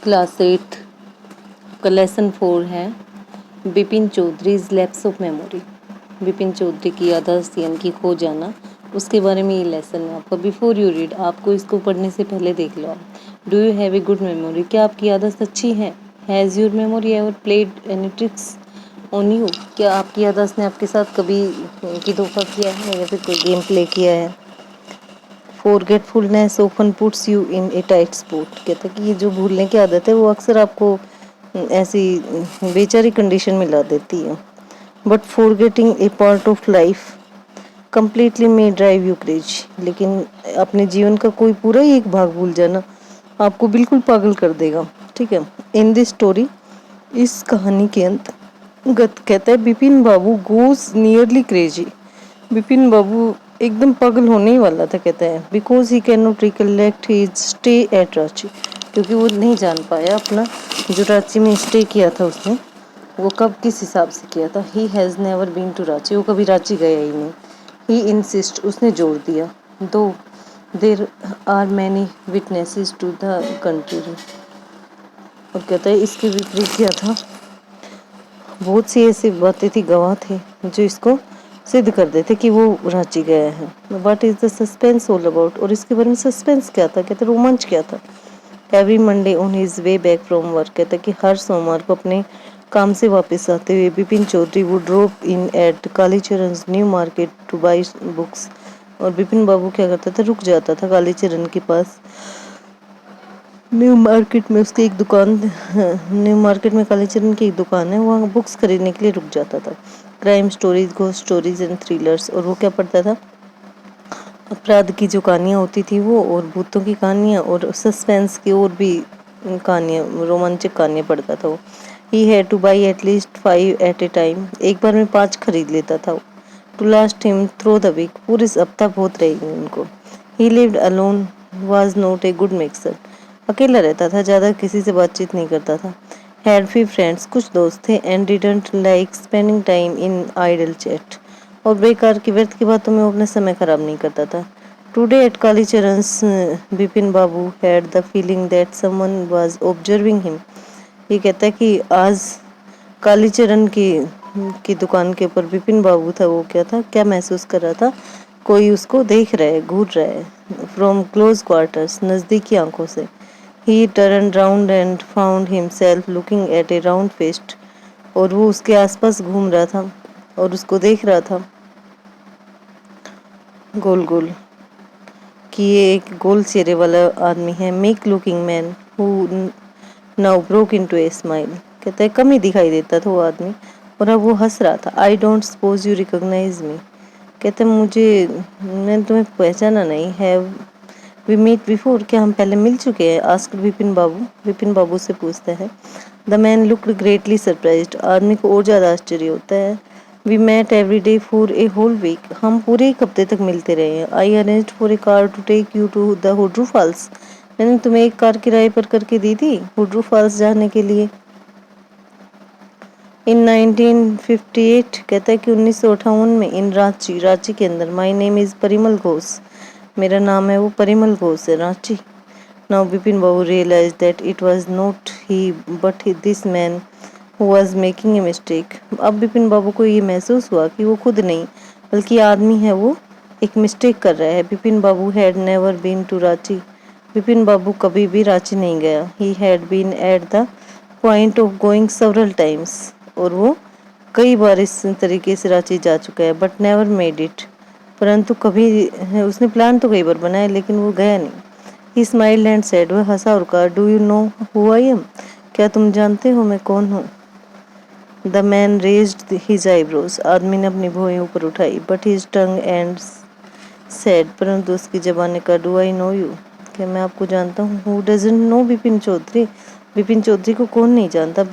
Class 8 का lesson 4 है Bipin Chowdhury's lapse of memory. Bipin Chowdhury की याददाश्त यानी कि खो जाना, उसके बारे में ये लेसन है आपका। बिफोर यू रीड, आपको इसको पढ़ने से पहले देख लो आप। Do you have a good memory, क्या आपकी याददाश्त अच्छी है? Has your memory ever played any tricks on you, क्या आपकी याददाश्त ने आपके साथ कभी की धोखा किया है या फिर कोई गेम प्ले किया है? Forgetfulness often puts you in A tight spot, कहते हैं कि ये जो भूलने की आदत है वो अक्सर आपको ऐसी बेचारी कंडीशन में ला देती है। But forgetting A part of life completely may drive you crazy, लेकिन अपने जीवन का कोई पूरा ही एक भाग भूल जाना आपको बिल्कुल पागल कर देगा। ठीक है। इन दिस स्टोरी, इस कहानी के अंतर्गत कहता है बिपिन बाबू गोज नियरली क्रेजी। बिपिन बाबू एकदम पागल होने ही वाला था, कहता है because he can not recollect his stay at Ranchi, क्योंकि वो नहीं जान पाया अपना जो रांची में स्टे किया था उसने वो कब किस हिसाब से किया था। He has never been to Ranchi, वो कभी रांची गया ही नहीं। ही इंसिस्ट, उसने जोर दिया, दो there are many witnesses to the country, और कहता है इसके विपरीत क्या था, बहुत सी ऐसी बातें थी, गवाह थे जो इसको सिद्ध कर देते कि वो रांची गया है। What is the suspense all about, और इसके बारे में सस्पेंस क्या था, कहते रोमांच क्या था। Every Monday on his way back from work, कहता कि हर सोमवार को अपने काम से वापस आते हुए Bipin Chowdhury would drop in at Kalicharan New Market to buy books, और बिपिन बाबू क्या करता था, रुक जाता था कालीचरण के पास न्यू मार्केट में, उसकी एक दुकान, न्यू मार्केट में कालीचरण की एक दुकान है, वहाँ बुक्स खरीदने के लिए रुक जाता था। Crime stories, ghost stories and thrillers, और वो क्या पढ़ता था, अपराध की जो कहानियाँ होती थी वो, और भूतों की कहानियाँ, और सस्पेंस की और भी कहानियाँ, रोमांचक कहानियाँ पढ़ता था वो। He had to buy at least 5 at a time, एक बार में 5 खरीद लेता था। To last him through the week, पूरे हफ्ता बहुत रहेंगे उनको। He lived alone was not a good mixer, अकेला रहता था, ज़्यादा किसी से बातचीत नहीं करता था। हैड फ्यू फ्रेंड्स, कुछ दोस्त थे, and didn't like spending time in idle chat, और बेकार की व्यर्थ की बातों में वो अपना समय खराब नहीं करता था। Today at Kalicharan's, Bipin Babu had the feeling that someone was observing him. ये कहता है कि आज कालीचरण की दुकान के ऊपर बिपिन बाबू था, वो क्या था, क्या महसूस कर रहा था, कोई उसको देख रहा है, घूर रहा है। फ्रॉम क्लोज क्वार्टर्स, नज़दीकी आंखों से। ही turn round and found himself looking at A round fest, और वो उसके आसपास घूम रहा था और उसको देख रहा था गोल गोल, कि ये एक गोल चेहरे वाला आदमी है। Make looking man who now broke into a smile, कहता है कम ही दिखाई देता था वो आदमी, और अब वो हंस रहा था। I don't suppose you recognise me, कहते मैंने तुम्हें पहचाना नहीं है। वी मीट बिफोर, क्या हम पहले मिल चुके हैं? आस्क्ड बिपिन बाबू, बिपिन बाबू से पूछते हैं। The man looked greatly surprised, आदमी को और ज़्यादा आश्चर्य होता है। We met every day for a whole week, हम पूरे एक हफ्ते तक मिलते रहे हैं। I arranged for a car to take you to the Hudru Falls, मैंने तुम्हें एक कार किराए पर करके दी थी हुड्रू फॉल्स जाने के लिए। इन 1958, कहता है कि 1958 में, इन रांची, रांची के अंदर। My name is Parimal Ghosh, मेरा नाम है वो परिमल घोष है, Ranchi. Now Bipin Babu realise that it was not he but this man who was making a mistake. अब बिपिन बाबू को ये महसूस हुआ कि वो खुद नहीं बल्कि आदमी है, वो एक मिस्टेक कर रहा है। Bipin Babu had never been to Ranchi, Bipin Babu कभी भी रांची नहीं गया। He had been at the point of going several times, और वो कई बार इस तरीके से रांची जा चुका है। बट नेवर मेड इट, परंतु कभी, उसने प्लान तो कई बार बनाया लेकिन वो गया नहीं। ही स्माइल्ड एंड सेड, वह हंसा और कहा, do you know who I am, क्या तुम जानते हो मैं कौन हूँ? The man raised his eyebrows, आदमी ने अपनी भौहें ऊपर उठाई। But his tongue and said, परंतु उसकी जबान ने कहा, डू आई नो यू, क्या मैं आपको जानता हूँ? Who doesn't know Bipin Chaudhary, Bipin Chaudhary को कौन नहीं जानता?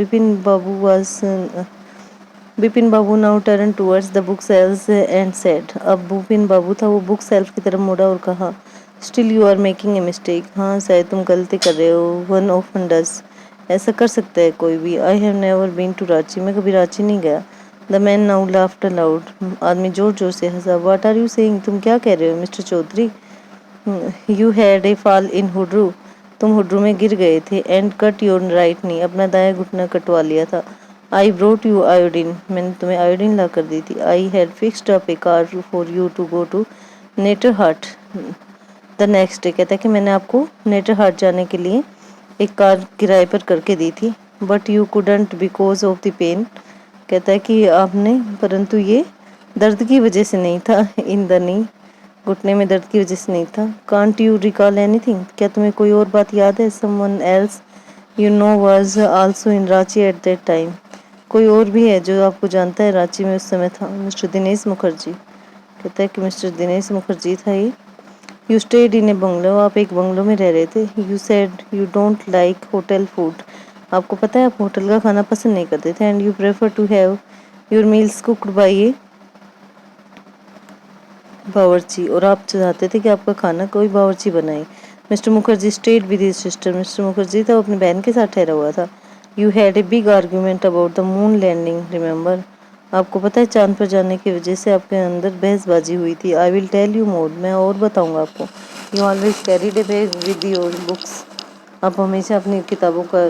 Bipin Babu now turned towards the book shelves and said, अब बिपिन बाबू था वो बुक सेल्फ की तरफ मुड़ा और कहा, still you are making a mistake, हाँ शायद तुम गलती कर रहे हो। वन ऑफन डज, ऐसा कर सकता है कोई भी। I have never been to Ranchi, मैं कभी रांची नहीं गया। The man now laughed aloud, आदमी जोर जोर से हंसा। व्हाट आर यू सेइंग, तुम क्या कह रहे हो mister Chaudhary? You had a fall in Hudru, तुम हुड्रू में गिर गए थे। And cut your right knee, अपना दाया घुटना कटवा लिया था। आई ब्रोट यू आयोडीन, मैंने तुम्हें आयोडीन ला कर दी थी। I had fixed up a car for you to go to Netarhat the next day. कहता है कि मैंने आपको नेटर हार्ट जाने के लिए एक कार किराए पर करके दी थी। But you couldn't because of the pain, कहता है कि आपने, परंतु ये दर्द की वजह से नहीं था। इन द नी, घुटने में दर्द की वजह से नहीं था। कांट यू रिकॉल एनीथिंग, क्या तुम्हें कोई और बात याद है? Someone else you know was also in Ranchi at that time, कोई और भी है जो आपको जानता है, रांची में उस समय था। मिस्टर दिनेश मुखर्जी, कहता है कि मिस्टर दिनेश मुखर्जी था ये। You stayed in A bungalow, आप एक बंगलो में रह रहे थे। You said you don't like hotel food, आपको पता है आप होटल का खाना पसंद नहीं करते थे। And you prefer to have your meals cooked by a bawarchi, और आप चाहते थे कि आपका खाना कोई बावर्ची बनाए। Mister Mukherjee stayed with his sister, mister Mukherjee था अपनी बहन के साथ ठहरा हुआ था। You had a big argument about the moon landing, remember, आपको पता है चांद पर जाने की वजह से आपके अंदर बहसबाजी हुई थी। I will tell you more, मैं और बताऊंगा आपको। You always carried a bag with your books, आप हमेशा अपनी किताबों का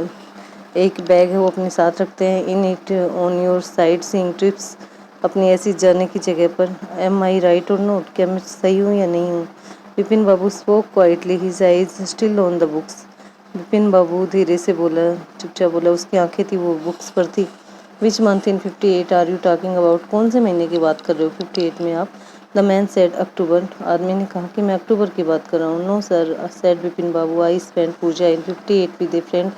एक बैग है वो अपने साथ रखते हैं। In it on your sightseeing trips, अपनी ऐसी जाने की जगह पर। Am I right or not, क्या मैं सही हूँ या नहीं हूँ? Vipin Babu spoke quietly, his eyes still on the books, Vipin Babu धीरे से बोला, चुपचाप बोला, उसकी आंखें थी वो बुक्स पर थी। Which month in 58 are you talking about, कौन से महीने की बात कर रहे हो 58 में आप? द मैन सेड अक्टूबर, आदमी ने कहा कि मैं अक्टूबर की बात कर रहा हूँ। No sir said Vipin Babu, I spend Puja in 58 with a friend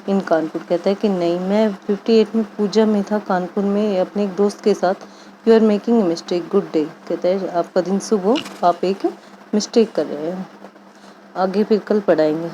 in Kanpur, कहता है कि नहीं, मैं 58 में पूजा में था कानपुर में अपने एक दोस्त के साथ। You are making a mistake, good day, कहता है आपका दिन शुभ हो, आप एक मिस्टेक कर रहे हैं। आगे फिर कल पढ़ाएंगे।